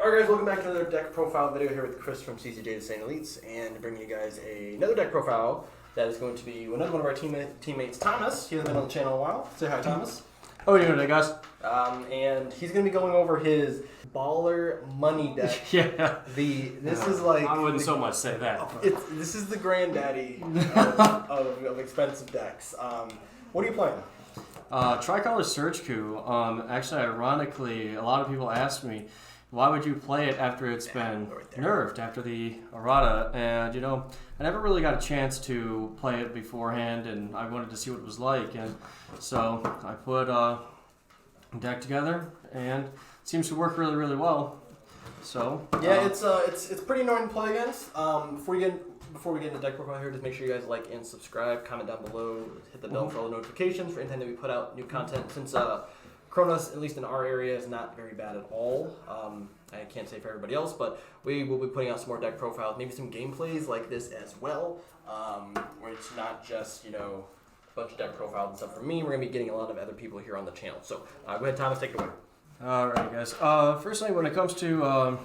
Alright guys, welcome back to another deck profile video here with Chris from TCG the Saint Elites, and bringing you guys another deck profile that is going to be another one of our teammates, Thomas. He hasn't been on the channel in a while. Say hi, Thomas. How are you doing today, guys? And he's going to be going over his baller money deck. Yeah. This is like... I wouldn't so much say that. This is the granddaddy of expensive decks. What are you playing? Tricolor Surge-Ku. Actually, ironically, a lot of people ask me, why would you play it after it's been nerfed, after the errata? And, you know, I never really got a chance to play it beforehand, and I wanted to see what it was like. And so I put a deck together, and it seems to work really, really well. So yeah, it's pretty annoying to play against. Before we get into deck profile here, just make sure you guys like and subscribe, comment down below, hit the bell for all the notifications for any time that we put out new content. Since Kronos, at least in our area, is not very bad at all. I can't say for everybody else, but we will be putting out some more deck profiles, maybe some gameplays like this as well, where it's not just, you know, a bunch of deck profiles and stuff from me. We're going to be getting a lot of other people here on the channel. So go ahead, Thomas, take it away. Alright, guys. Firstly, when it comes to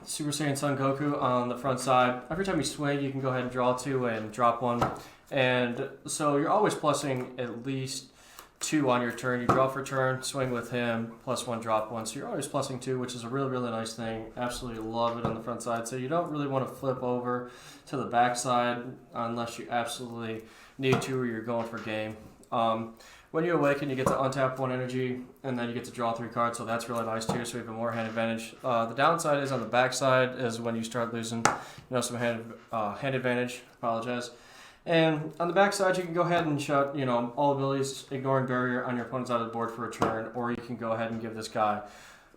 Super Saiyan Son Goku on the front side, every time you swing, you can go ahead and draw 2 and drop 1. And so you're always plussing at least 2 on your turn. You draw for turn, swing with him, +1, drop 1. So you're always plussing 2, which is a really, really nice thing. Absolutely love it on the front side. So you don't really want to flip over to the back side unless you absolutely need to or you're going for game. When you awaken, you get to untap 1 energy, and then you get to draw 3 cards, so that's really nice too, so you have a more hand advantage. The downside is on the back side is when you start losing, you know, some hand advantage. Apologize. And on the back side, you can go ahead and shut, you know, all abilities, ignoring barrier on your opponent's side of the board for a turn, or you can go ahead and give this guy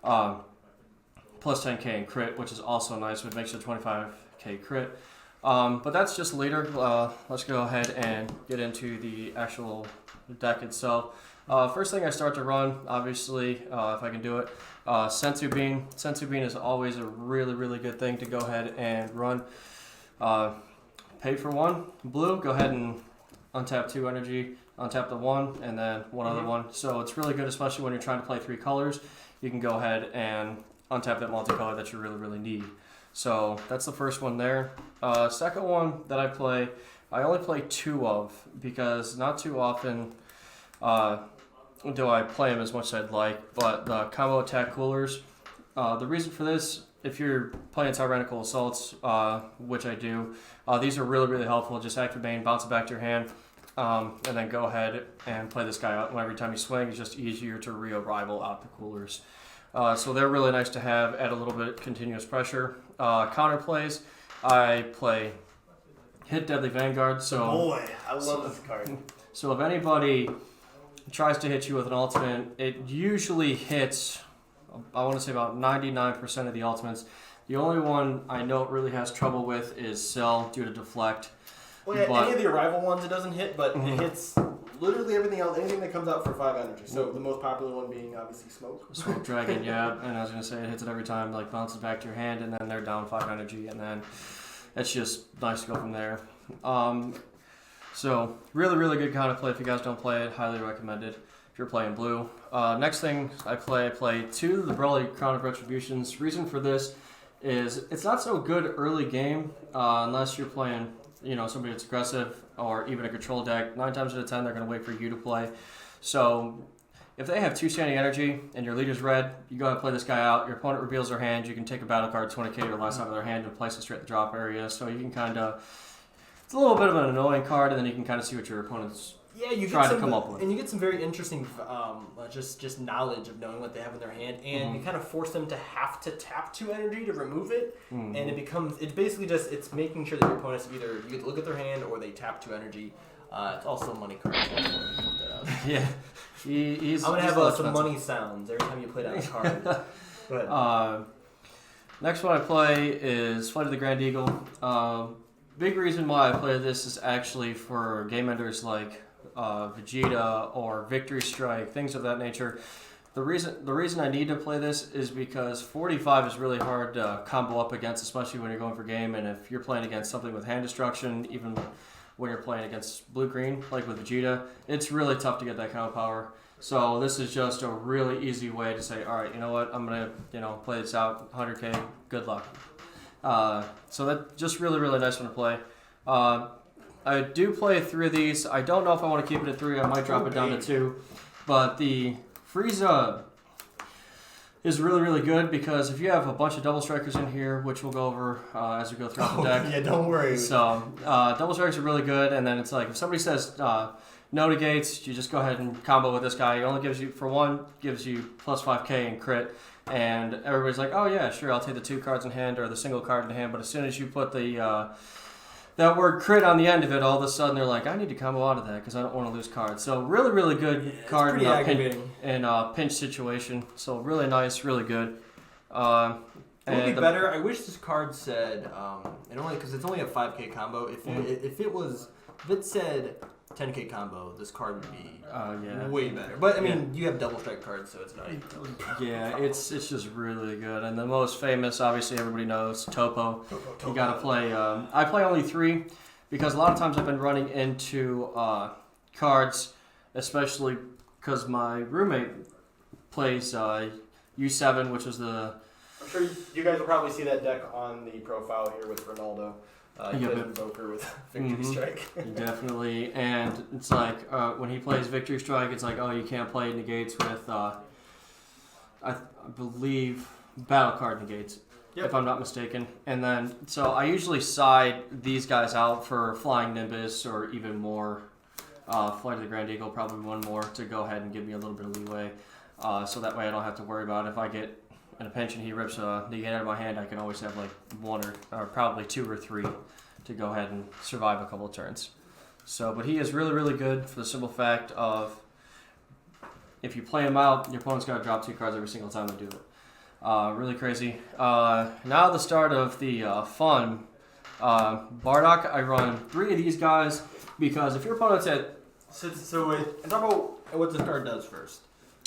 plus 10k in crit, which is also nice. It makes it a 25k crit. But that's just later. Let's go ahead and get into the actual deck itself. First thing I start to run, obviously, if I can do it, Senzu Bean. Senzu Bean is always a really, really good thing to go ahead and run. Pay for 1 blue, go ahead and untap 2 energy, untap the 1, and then one other one. So it's really good, especially when you're trying to play 3 colors. You can go ahead and untap that multicolor that you really, really need. So that's the first one there. Second one that I play, I only play 2 of, because not too often do I play them as much as I'd like, but the combo attack coolers. The reason for this, if you're playing tyrannical assaults, which I do, these are really, really helpful. Just activate Bane, bounce it back to your hand, and then go ahead and play this guy out. And every time you swing, it's just easier to rival out the coolers. So they're really nice to have, add a little bit of continuous pressure. Counter plays, I play Hit Deadly Vanguard. So boy, I love this card. So if anybody tries to hit you with an ultimate, it usually hits, I want to say about 99% of the ultimates. The only one I know it really has trouble with is Cell due to deflect. Well, yeah, any of the arrival ones it doesn't hit, but it hits literally everything else, anything that comes out for 5 energy. So the most popular one being obviously Smoke. Smoke Dragon, yeah. And I was going to say it hits it every time, like bounces back to your hand, and then they're down 5 energy, and then it's just nice to go from there. So really, really good counter play. If you guys don't play it, highly recommended if you're playing blue. Next thing I play 2 the Broly Crown of Retributions. Reason for this is it's not so good early game unless you're playing, you know, somebody that's aggressive or even a control deck. 9 times out of 10 they're going to wait for you to play. So if they have 2 standing energy and your leader's red, you go ahead and play this guy out. Your opponent reveals their hand. You can take a battle card 20k or less out of their hand and place it straight at the drop area. So you can kind of, it's a little bit of an annoying card, and then you can kind of see what your opponent's trying to come up with. And you get some very interesting just knowledge of knowing what they have in their hand, and you kind of force them to have to tap 2 energy to remove it, and it's basically just, it's making sure that your opponents either, you get to look at their hand or they tap 2 energy. It's also money card. Yeah. I'm going to have some money sounds every time you play down a card. Go ahead. Next one I play is Flight of the Grand Eagle. Big reason why I play this is actually for game enders like Vegeta or Victory Strike, things of that nature. The reason I need to play this is because 45 is really hard to combo up against, especially when you're going for game, and if you're playing against something with hand destruction, even when you're playing against blue-green, like with Vegeta, it's really tough to get that combo power. So this is just a really easy way to say, all right, you know what, I'm gonna play this out, 100K, good luck. So that's just really, really nice one to play. I do play 3 of these. I don't know if I want to keep it at 3. I might drop it down to 2. But the Frieza is really, really good because if you have a bunch of double strikers in here, which we'll go over as we go throughout the deck. Yeah, don't worry. So double strikers are really good, and then it's like if somebody says no negates, you just go ahead and combo with this guy. He only gives you, for one, gives you plus 5k in crit, and everybody's like, oh yeah, sure, I'll take the 2 cards in hand or the single card in hand. But as soon as you put the that word crit on the end of it, all of a sudden they're like, I need to combo out of that because I don't want to lose cards. So really, really good card in a pinch situation. So really nice, really good. It would be better. I wish this card said, and only because it's only a 5k combo. If it said 10k combo, this card would be way better. But I mean, you have double strike cards, so it's not even. Yeah, it's just really good. And the most famous, obviously, everybody knows Topo. You gotta play. I play only 3 because a lot of times I've been running into cards, especially because my roommate plays U7, which is the. I'm sure you guys will probably see that deck on the profile here with Ronaldo. Invoker with Victory Strike. Definitely, and it's like when he plays Victory Strike, it's like, oh, you can't play negates with, I believe, battle card negates, if I'm not mistaken. And then, so I usually side these guys out for Flying Nimbus or even more, Flight of the Grand Eagle, probably one more to go ahead and give me a little bit of leeway, so that way I don't have to worry about if I get in a pinch and he rips a negate out of my hand, I can always have like 1 or probably 2 or 3 to go ahead and survive a couple of turns. So, but he is really, really good for the simple fact of if you play him out, your opponent's got to drop 2 cards every single time they do it. Really crazy. Now the start of the fun. Bardock, I run 3 of these guys because if your opponent's at... So wait, talk about what this card does first.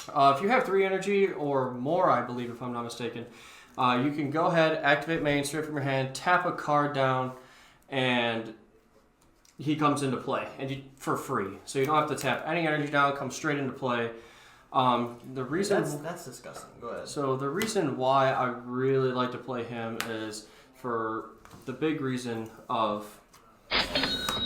If you have 3 energy or more, I believe, if I'm not mistaken, you can go ahead, activate main, straight from your hand, tap a card down, and he comes into play and for free. So you don't have to tap any energy down; comes straight into play. The reason that's disgusting. Go ahead. So the reason why I really like to play him is for the big reason of.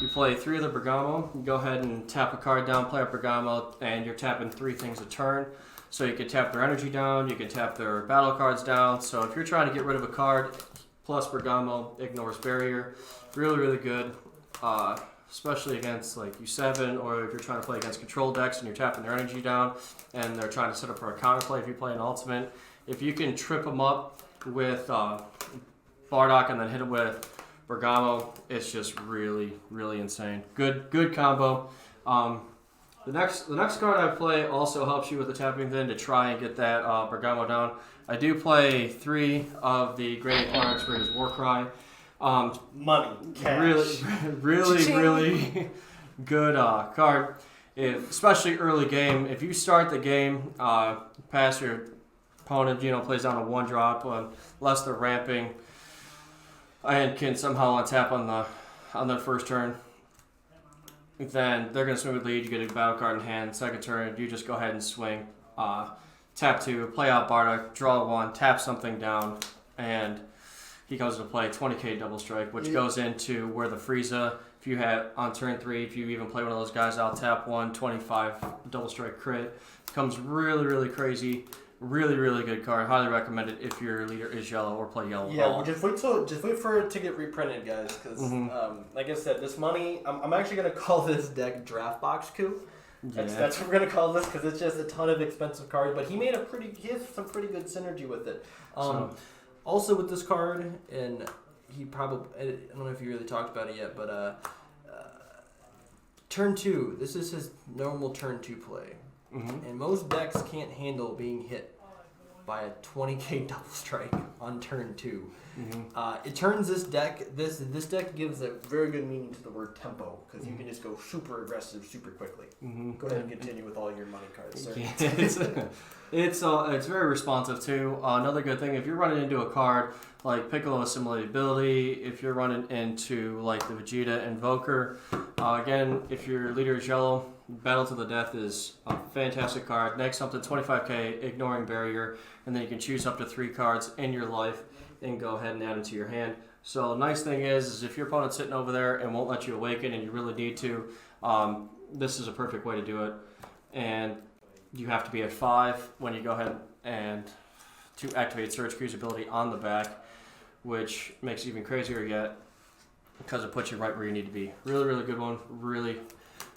You play 3 of the Bergamo, you go ahead and tap a card down, play a Bergamo, and you're tapping 3 things a turn. So you can tap their energy down, you can tap their battle cards down. So if you're trying to get rid of a card, plus Bergamo, ignores barrier. Really, really good, especially against like U7, or if you're trying to play against control decks and you're tapping their energy down, and they're trying to set up for a counterplay if you play an ultimate. If you can trip them up with Bardock and then hit it with Bergamo, it's just really, really insane. Good combo. The next card I play also helps you with the tapping thing to try and get that Bergamo down. I do play 3 of the Great Monarch's Greatest War Cry. Money, cash. Really good card. Especially early game. If you start the game past your opponent, plays down a 1-drop unless they're ramping, and can somehow untap on their first turn, then they're going to swing with lead. You get a battle card in hand. Second turn, you just go ahead and swing. Tap 2, play out Bardock, draw 1, tap something down, and he goes to play 20k double strike, which goes into where the Frieza, if you have on turn 3, if you even play one of those guys out, tap 1, 25 double strike crit. Becomes really, really crazy. Really, really good card. Highly recommend it if your leader is yellow or play yellow. Yeah, well, just wait for it to get reprinted, guys. Because, like I said, this money. I'm actually gonna call this deck DraftBox-Ku. That's what we're gonna call this because it's just a ton of expensive cards. But he has some pretty good synergy with it. Also with this card, and he probably, I don't know if you really talked about it yet, but turn 2. This is his normal turn 2 play. And most decks can't handle being hit by a 20k double strike on turn 2. It turns this deck. This deck gives a very good meaning to the word tempo because you can just go super aggressive super quickly. Go ahead and continue with all your money cards, sir. It's very responsive too. Another good thing, if you're running into a card like Piccolo Assimilated Ability. If you're running into like the Vegeta Invoker, again, if your leader is yellow, Battle to the Death is a fantastic card. Next up to 25k, Ignoring Barrier, and then you can choose up to 3 cards in your life and go ahead and add them to your hand. So nice thing is if your opponent's sitting over there and won't let you awaken and you really need to, this is a perfect way to do it. And you have to be at 5 when you go ahead and to activate Surge-Ku's ability on the back, which makes it even crazier yet because it puts you right where you need to be. Really, really good one. Really,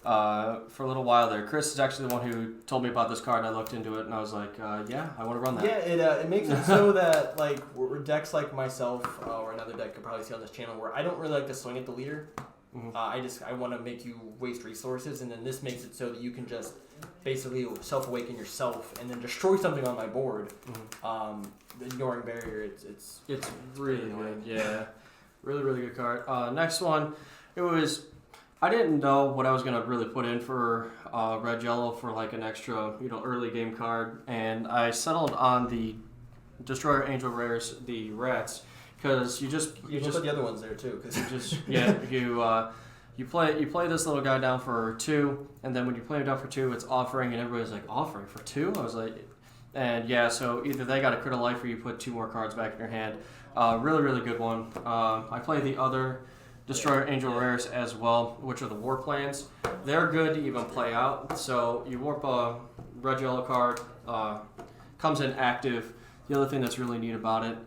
for a little while there. Chris is actually the one who told me about this card, and I looked into it, and I was like, yeah, I want to run that. Yeah, it makes it so that like decks like myself or another deck could probably see on this channel where I don't really like to swing at the leader. Mm-hmm. I want to make you waste resources, and then this makes it so that you can just basically self-awaken yourself and then destroy something on my board. Mm-hmm. Ignoring Barrier, it's really good. Yeah, really, really good card. Next one, I didn't know what I was gonna really put in for red yellow for like an extra early game card, and I settled on the Destroyer Angel Rares, the rats, because you just put the other ones there too, because you play this little guy down for 2, and then when you play him down for 2, it's offering, and everybody's like, offering for 2? I was like, and yeah, so either they got a crit of life or you put 2 more cards back in your hand. Really, really good one. I play the other Destroyer Angel Rares as well, which are the War Plans. They're good to even play out. So you warp a red yellow card, comes in active. The other thing that's really neat about it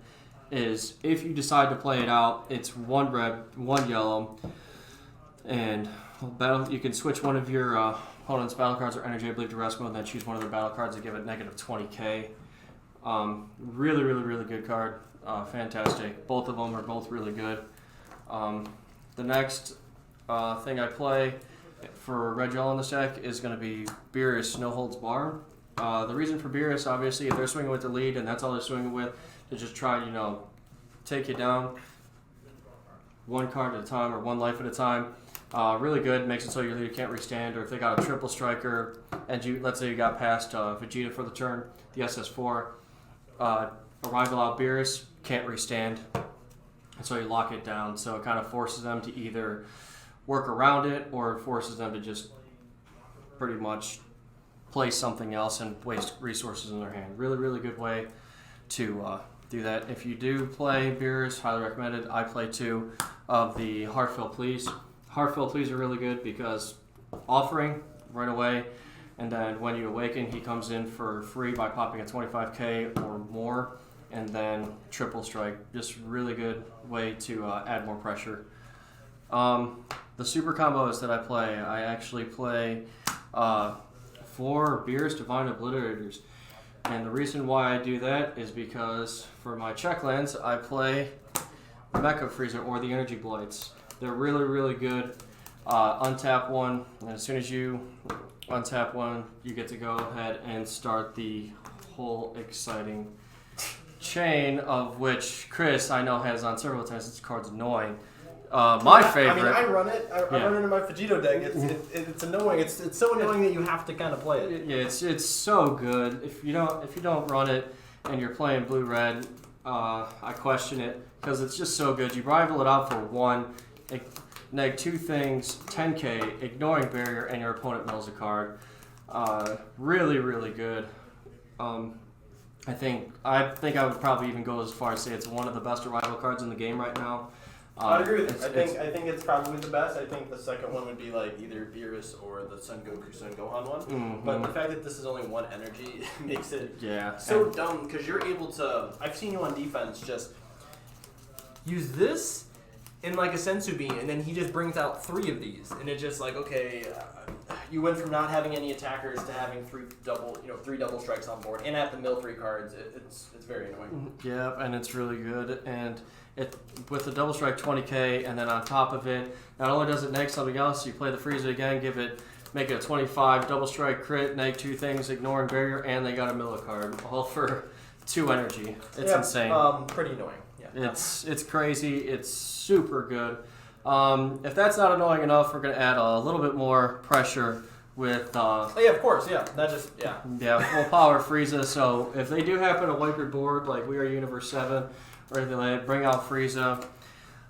is if you decide to play it out, it's 1 red, 1 yellow, and you can switch one of your opponent's battle cards or energy, I believe, to rest mode, and then choose one of their battle cards and give it negative 20k. Really, really, really good card. Fantastic. Both of them are both really good. The next thing I play for red yellow in this deck is going to be Beerus No Holds Bar. The reason for Beerus, obviously, if they're swinging with the lead and that's all they're swinging with, to just try, take you down 1 card at a time or 1 life at a time. Really good. Makes it so your leader can't restand, or if they got a triple striker and let's say you got past Vegeta for the turn, the SS4, Arrival out Beerus can't restand. And so you lock it down. So it kind of forces them to either work around it or forces them to just pretty much play something else and waste resources in their hand. Really, really good way to do that. If you do play Beerus, highly recommended. I play 2 of the Heartfelt Pleas. Heartfelt Pleas are really good because offering right away, and then when you awaken, he comes in for free by popping a 25k or more, and then triple strike. Just really good way to add more pressure. The super combos that I play, I actually play 4 Beerus Divine Obliterators. And the reason why I do that is because for my checklands, I play Mecha Freezer or the Energy Blights. They're really, really good. Untap one, and as soon as you untap one, you get to go ahead and start the whole exciting chain, of which Chris, I know, has on several times. This card's annoying. My favorite. I run it. I run it in my Vegito deck. It's annoying. It's so annoying that you have to kind of play it. Yeah, it's so good. If you don't run it and you're playing blue red, I question it because it's just so good. You rival it out for 1, neg 2 things, 10k, ignoring barrier, and your opponent mills a card. Really, really good. I think I would probably even go as far as say it's one of the best arrival cards in the game right now. I agree with you. I think it's probably the best. I think the second one would be like either Beerus or the Son Goku, Son Gohan one. Mm-hmm. But the fact that this is only 1 energy makes it so dumb because you're able to. I've seen you on defense just use this in like a Sensu Bean, and then he just brings out 3 of these, and it's just like okay, you went from not having any attackers to having 3 double strikes on board, and at the mill 3 cards. It's very annoying. Yeah, and it's really good, and with the double strike 20k, and then on top of it, not only does it neg something else, you play the freezer again, make it a 25 double strike crit, neg 2 things, ignoring barrier, and they got a mill card, all for 2 energy. It's insane. Pretty annoying. Yeah. It's crazy. It's super good. If that's not annoying enough, we're gonna add a little bit more pressure with. Of course. Yeah. Yeah, full power Frieza. So if they do happen to wipe your board, like we are Universe 7, or anything like that. Bring out Frieza.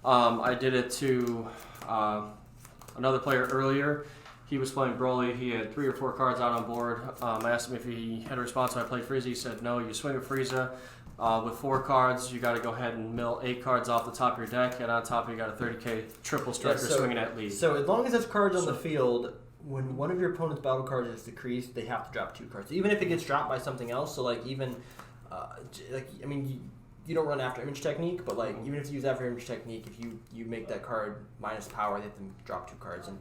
I did it to another player earlier. He was playing Broly. He had 3 or 4 cards out on board. I asked him if he had a response when I played Frieza. He said, no, you swing with Frieza. With 4 cards, you got to go ahead and mill 8 cards off the top of your deck, and on top you got a 30k triple striker swinging at lead. So as long as there's cards on the field, when one of your opponent's battle cards is decreased, they have to drop 2 cards, even if it gets dropped by something else. So like even, you don't run after image technique, but like even if you use after image technique, if you make that card minus power, they have to drop 2 cards. And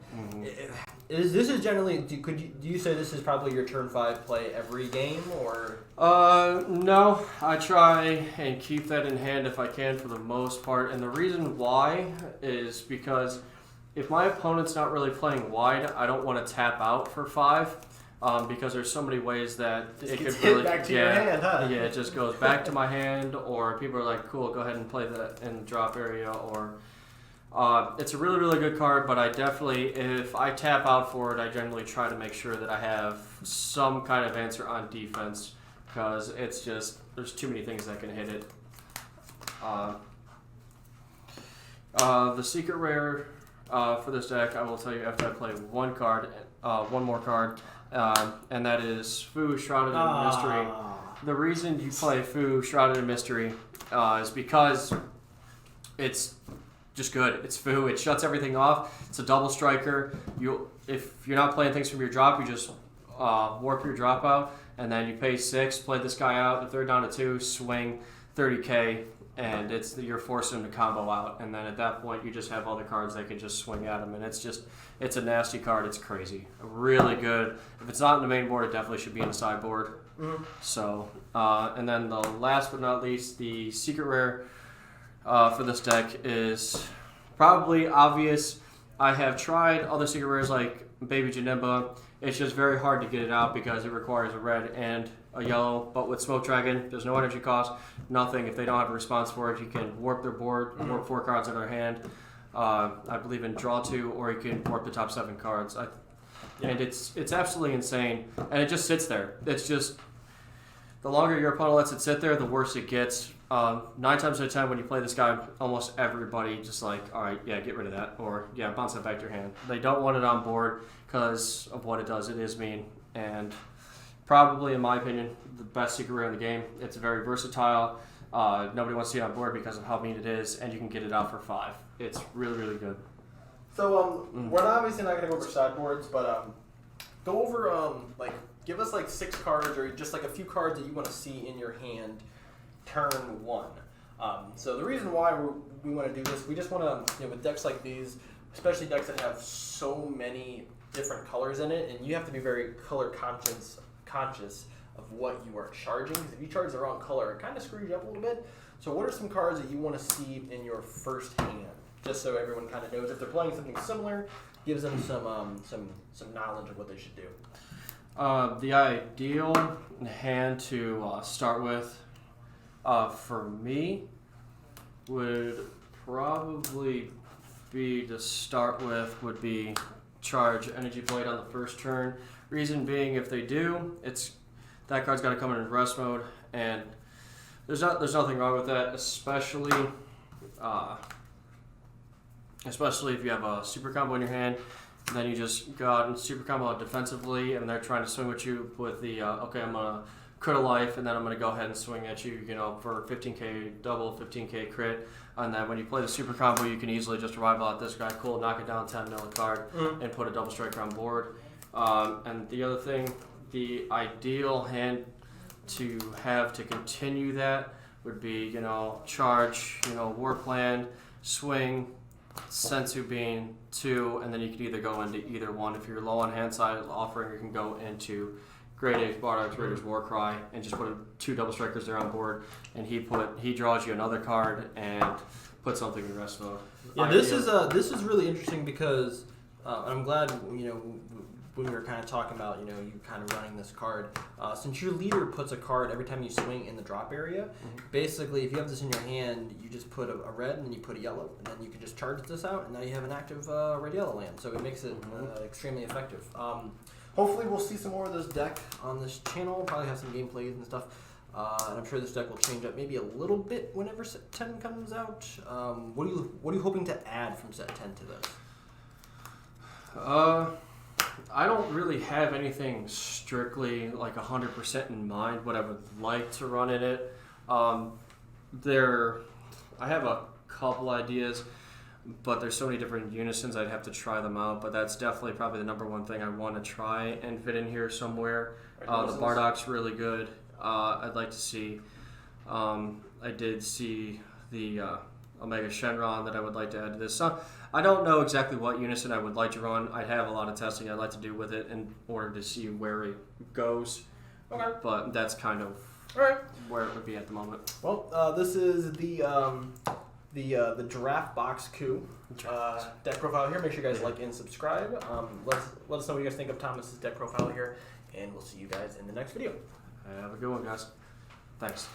this is generally. Do you say this is probably your turn 5 play every game, or? No, I try and keep that in hand if I can for the most part, and the reason why is because if my opponent's not really playing wide, I don't want to tap out for 5. Because there's so many ways that it could hit really back to your hand, huh? Yeah, it just goes back to my hand, or people are like, cool, go ahead and play that in the drop area, or it's a really, really good card, but I definitely, if I tap out for it, I generally try to make sure that I have some kind of answer on defense, because it's just, there's too many things that can hit it. The secret rare for this deck, I will tell you after I play one more card, and that is Fu Shrouded in Mystery. The reason you play Fu Shrouded in Mystery is because it's just good. It's Fu. It shuts everything off. It's a double striker. If you're not playing things from your drop, you just warp your drop out, and then you pay 6, play this guy out. If they're down to 2, swing 30k, and you're forcing him to combo out. And then at that point, you just have other cards that can just swing at him, and it's a nasty card. It's crazy. Really good. If it's not in the main board, it definitely should be in the sideboard. So, and then the last but not least, the secret rare for this deck is probably obvious. I have tried other secret rares like Baby Janemba. It's just very hard to get it out because it requires a red and a yellow. But with Smoke Dragon, there's no energy cost, nothing. If they don't have a response for it, you can warp their board, warp 4 cards in their hand. I believe in draw 2, or you can warp the top 7 cards. And it's absolutely insane. And it just sits there. It's just, the longer your opponent lets it sit there, the worse it gets. 9 times out of 10 when you play this guy, almost everybody just like, all right, yeah, get rid of that, or yeah, bounce that back to your hand. They don't want it on board because of what it does. It is mean, and probably, in my opinion, the best secret rare in the game. It's very versatile. Nobody wants to see it on board because of how mean it is, and you can get it out for 5. It's really, really good. So we're obviously not going to go over sideboards, but go over give us like 6 cards or just like a few cards that you want to see in your hand turn 1. So the reason why we want to do this, we just want to, with decks like these, especially decks that have so many different colors in it, and you have to be very color conscious of what you are charging, because if you charge the wrong color, it kind of screws you up a little bit. So what are some cards that you want to see in your first hand, just so everyone kind of knows if they're playing something similar, gives them some knowledge of what they should do. The ideal hand to start with for me would probably be would be charge Energy Blade on the first turn. Reason being, if they do, that card's got to come in rest mode, and there's nothing wrong with that, especially if you have a super combo in your hand. And then you just go out and super combo defensively, and they're trying to swing at you with the okay, I'm gonna crit a life, and then I'm gonna go ahead and swing at you, for 15k double, 15k crit. And then when you play the super combo, you can easily just rival out this guy, cool, knock it down 10 mil a card, and put a double striker on board. And the other thing, the ideal hand to have to continue that would be, charge, Warp Land, swing, Sensu Bean, 2, and then you could either go into either one. If you're low on hand side offering, you can go into Great Ape Bardock's Raiders War Cry and just put 2 double strikers there on board, and he draws you another card and puts something in rest mode. Yeah, this is really interesting because I'm glad when we were kind of talking about you kind of running this card. Since your leader puts a card every time you swing in the drop area, basically if you have this in your hand, you just put a red and then you put a yellow, and then you can just charge this out, and now you have an active red-yellow land. So it makes it extremely effective. Hopefully we'll see some more of this deck on this channel. Probably have some gameplays and stuff. And I'm sure this deck will change up maybe a little bit whenever set 10 comes out. What are you hoping to add from set 10 to this? I don't really have anything strictly like 100% in mind what I would like to run in it. I have a couple ideas, but there's so many different unisons I'd have to try them out. But that's definitely probably the number one thing I want to try and fit in here somewhere. The Bardock's really good. I'd like to see. I did see the Omega Shenron that I would like to add to this. So I don't know exactly what unison I would like to run. I have a lot of testing I'd like to do with it in order to see where it goes. Okay. But that's kind of where it would be at the moment. Well, this is the DraftBox-Ku deck profile here. Make sure you guys like and subscribe. Let us know what you guys think of Thomas's deck profile here, and we'll see you guys in the next video. Have a good one, guys. Thanks.